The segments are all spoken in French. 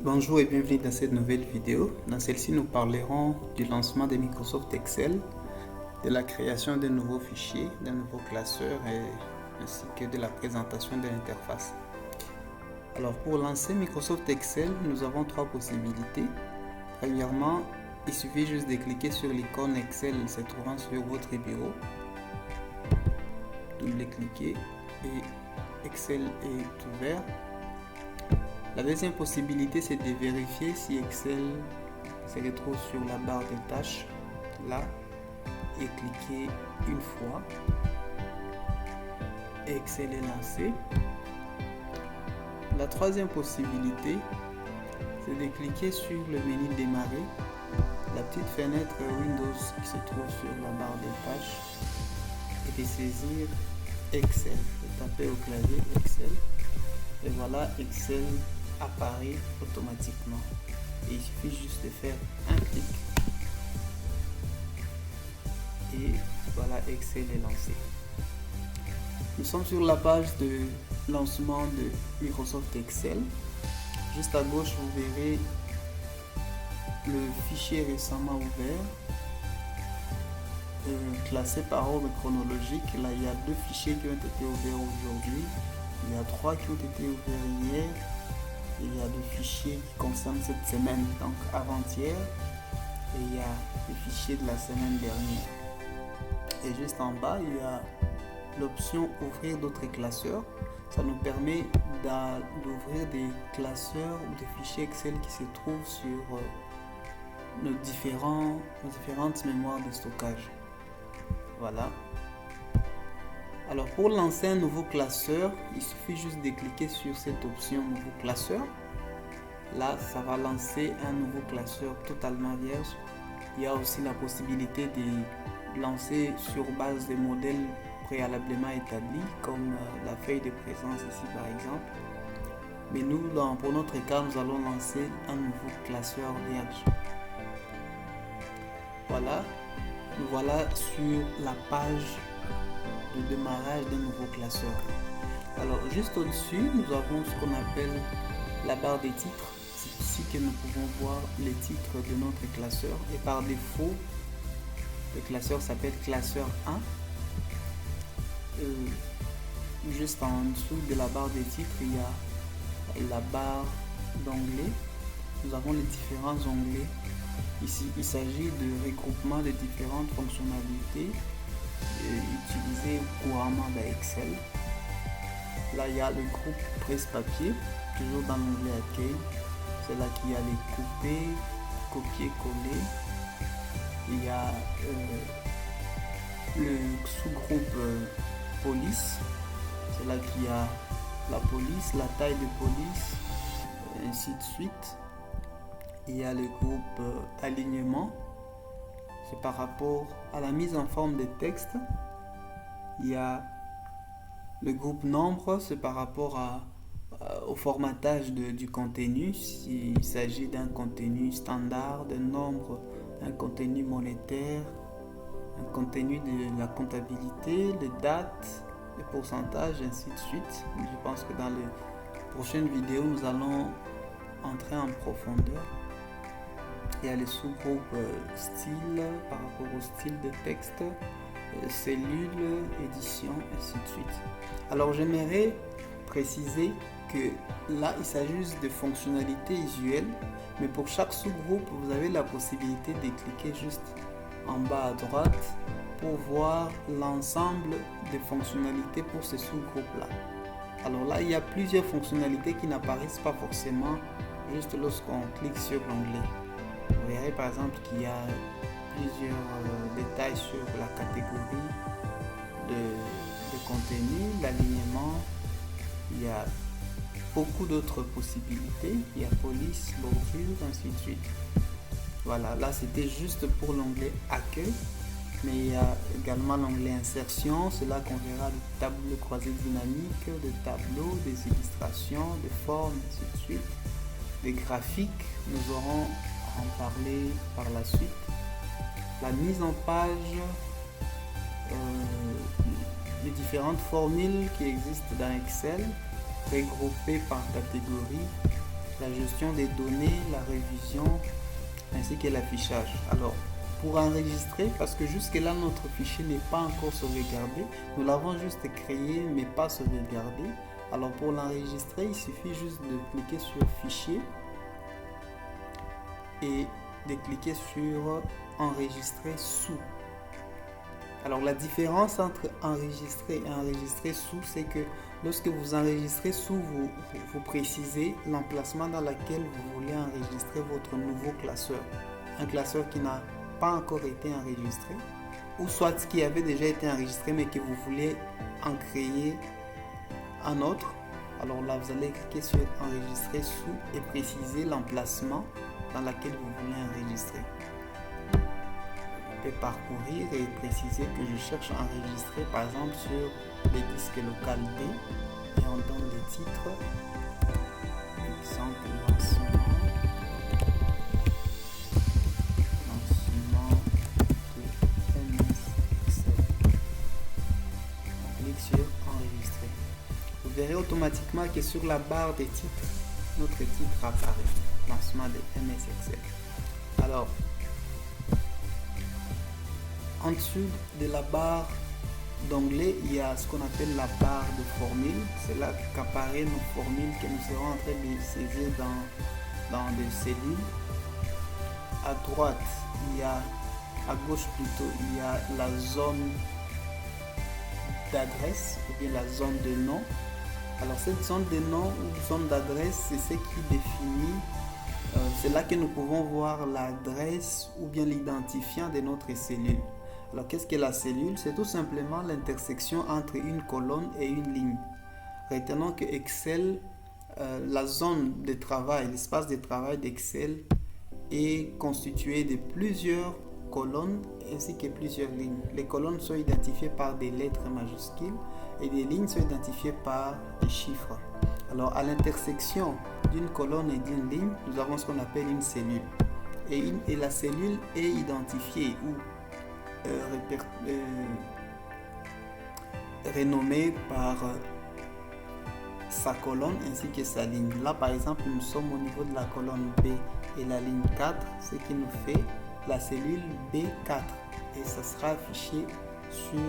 Bonjour et bienvenue dans cette nouvelle vidéo. Dans celle-ci, nous parlerons du lancement de Microsoft Excel, de la création de nouveaux fichiers, d'un nouveau classeur ainsi que de la présentation de l'interface. Alors pour lancer Microsoft Excel, nous avons trois possibilités. Premièrement, il suffit juste de cliquer sur l'icône Excel se trouvant sur votre bureau. Double-cliquer et Excel est ouvert. La deuxième possibilité, c'est de vérifier si Excel se retrouve sur la barre de tâches, là, et cliquer une fois. Et Excel est lancé. La troisième possibilité, c'est de cliquer sur le menu démarrer, la petite fenêtre Windows qui se trouve sur la barre de tâches, et de saisir Excel. De taper au clavier Excel, et voilà, Excel apparaît automatiquement et il suffit juste de faire un clic et voilà, Excel est lancé. Nous sommes sur la page de lancement de Microsoft Excel. Juste à gauche, vous verrez le fichier récemment ouvert, classé par ordre chronologique. Là, il y a deux fichiers qui ont été ouverts aujourd'hui, il y a trois qui ont été ouverts hier. Il y a des fichiers qui concernent cette semaine, donc avant-hier, et il y a des fichiers de la semaine dernière. Et juste en bas, il y a l'option ouvrir d'autres classeurs. Ça nous permet d'ouvrir des classeurs ou des fichiers Excel qui se trouvent sur nos différentes mémoires de stockage. Voilà. Alors pour lancer un nouveau classeur, il suffit juste de cliquer sur cette option nouveau classeur. Là, ça va lancer un nouveau classeur totalement vierge. Il y a aussi la possibilité de lancer sur base de modèles préalablement établis, comme la feuille de présence ici par exemple. Mais nous, pour notre cas, nous allons lancer un nouveau classeur vierge. Voilà, nous voilà sur la page de démarrage d'un nouveau classeur. Alors juste au-dessus, nous avons ce qu'on appelle la barre des titres. C'est ici que nous pouvons voir les titres de notre classeur et par défaut, le classeur s'appelle classeur 1. Juste en dessous de la barre des titres, il y a la barre d'onglets. Nous avons les différents onglets. Ici, il s'agit de regroupement de différentes fonctionnalités utilisé couramment dans Excel. Là, il y a le groupe presse-papier, toujours dans l'onglet accueil. C'est là qu'il y a les couper, copier-coller. Il y a le sous-groupe police. C'est là qu'il y a la police, la taille de police, ainsi de suite. Il y a le groupe alignement. C'est par rapport à la mise en forme des textes. Il y a le groupe nombre, c'est par rapport au formatage du contenu. S'il s'agit d'un contenu standard, d'un nombre, un contenu monétaire, un contenu de la comptabilité, les dates, les pourcentages, ainsi de suite. Je pense que dans les prochaines vidéos, nous allons entrer en profondeur. Il y a les sous-groupes style par rapport au style de texte, cellules, édition, ainsi de suite. Alors j'aimerais préciser que là il s'agit juste de fonctionnalités usuelles, mais pour chaque sous-groupe vous avez la possibilité de cliquer juste en bas à droite pour voir l'ensemble des fonctionnalités pour ce sous-groupe là. Alors là il y a plusieurs fonctionnalités qui n'apparaissent pas forcément juste lorsqu'on clique sur l'onglet. Vous verrez par exemple qu'il y a plusieurs détails sur la catégorie de contenu, l'alignement. Il y a beaucoup d'autres possibilités. Il y a police, bordure, ainsi de suite. Voilà, là c'était juste pour l'onglet accueil. Mais il y a également l'onglet insertion. C'est là qu'on verra des tableaux croisés dynamiques, des tableaux, des illustrations, des formes, ainsi de suite. Des graphiques, nous aurons en parler par la suite. La mise en page, les différentes formules qui existent dans Excel, regroupées par catégorie, la gestion des données, la révision, ainsi que l'affichage. Alors, pour enregistrer, parce que jusque-là, notre fichier n'est pas encore sauvegardé, nous l'avons juste créé, mais pas sauvegardé. Alors, pour l'enregistrer, il suffit juste de cliquer sur Fichier et de cliquer sur Enregistrer sous. Alors la différence entre enregistrer et enregistrer sous, c'est que lorsque vous enregistrez sous, vous précisez l'emplacement dans lequel vous voulez enregistrer votre nouveau classeur. Un classeur qui n'a pas encore été enregistré, ou soit qui avait déjà été enregistré mais que vous voulez en créer un autre. Alors là, vous allez cliquer sur enregistrer sous et préciser l'emplacement dans lequel vous voulez enregistrer. Parcourir et préciser que je cherche à enregistrer par exemple sur les disques local D et on donne le titre, exemple lancement de MS7. On clique sur enregistrer. Vous verrez automatiquement que sur la barre des titres, notre titre apparaît, lancement de MS Excel. Alors, en dessous de la barre d'onglet, il y a ce qu'on appelle la barre de formule. C'est là qu'apparaissent nos formules que nous serons en train de saisir dans des cellules. À droite, à gauche plutôt, il y a la zone d'adresse ou bien la zone de nom. Alors cette zone de nom ou zone d'adresse, c'est ce qui définit, c'est là que nous pouvons voir l'adresse ou bien l'identifiant de notre cellule. Alors, qu'est-ce que la cellule? C'est tout simplement l'intersection entre une colonne et une ligne. Retenons que Excel, la zone de travail, l'espace de travail d'Excel est constitué de plusieurs colonnes ainsi que plusieurs lignes. Les colonnes sont identifiées par des lettres majuscules et les lignes sont identifiées par des chiffres. Alors, à l'intersection d'une colonne et d'une ligne, nous avons ce qu'on appelle une cellule. Et la cellule est identifiée ou renommée par sa colonne ainsi que sa ligne. Là par exemple nous sommes au niveau de la colonne B et la ligne 4, ce qui nous fait la cellule B4 et ça sera affiché sur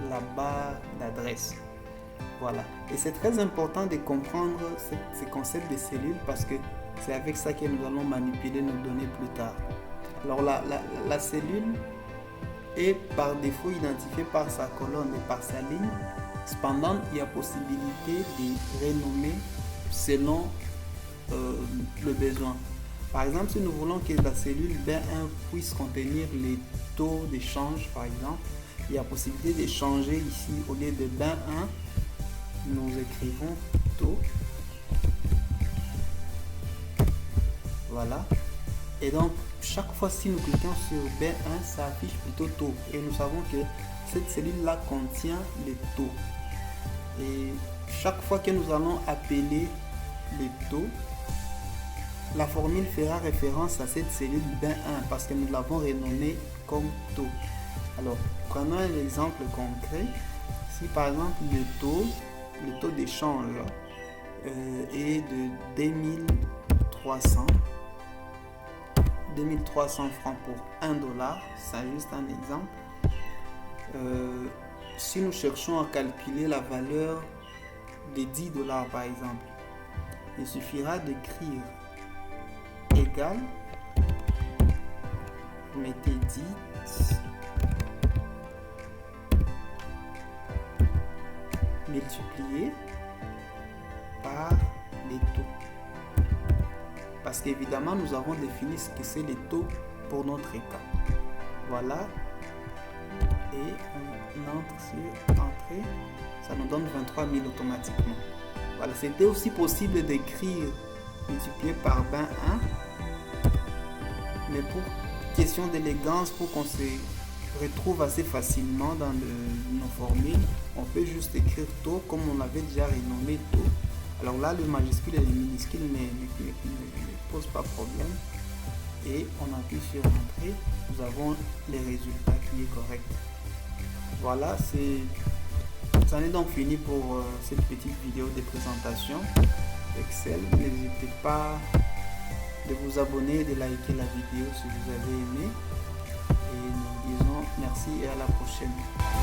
la barre d'adresse. Voilà, et c'est très important de comprendre ce concept de cellule parce que c'est avec ça que nous allons manipuler nos données plus tard. Alors la cellule est par défaut identifié par sa colonne et par sa ligne. Cependant, il y a possibilité de renommer selon le besoin. Par exemple, si nous voulons que la cellule B1 puisse contenir les taux d'échange, par exemple, il y a possibilité de changer ici, au lieu de B1, nous écrivons taux. Voilà. Et donc, chaque fois si nous cliquons sur B1, ça affiche plutôt taux. Et nous savons que cette cellule-là contient les taux. Et chaque fois que nous allons appeler les taux, la formule fera référence à cette cellule B1 parce que nous l'avons renommée comme taux. Alors, prenons un exemple concret. Si par exemple le taux d'échange est de 2300 francs pour 1 dollar, c'est juste un exemple. Si nous cherchons à calculer la valeur de 10 dollars par exemple, il suffira d'écrire égal, vous mettez 10 multiplié par les taux. Parce qu'évidemment, nous avons défini ce que c'est les taux pour notre cas. Voilà. Et on entre sur entrée. Ça nous donne 23 000 automatiquement. Voilà. C'était aussi possible d'écrire multiplié par 21. Mais pour question d'élégance, pour qu'on se retrouve assez facilement dans nos formules, on peut juste écrire taux comme on avait déjà renommé taux. Alors là, le majuscule et le minuscule ne pose pas problème. Et on appuie sur entrée, nous avons les résultats qui est correct. Voilà, ça en est donc fini pour cette petite vidéo de présentation Excel. N'hésitez pas de vous abonner, de liker la vidéo si vous avez aimé. Et nous disons merci et à la prochaine.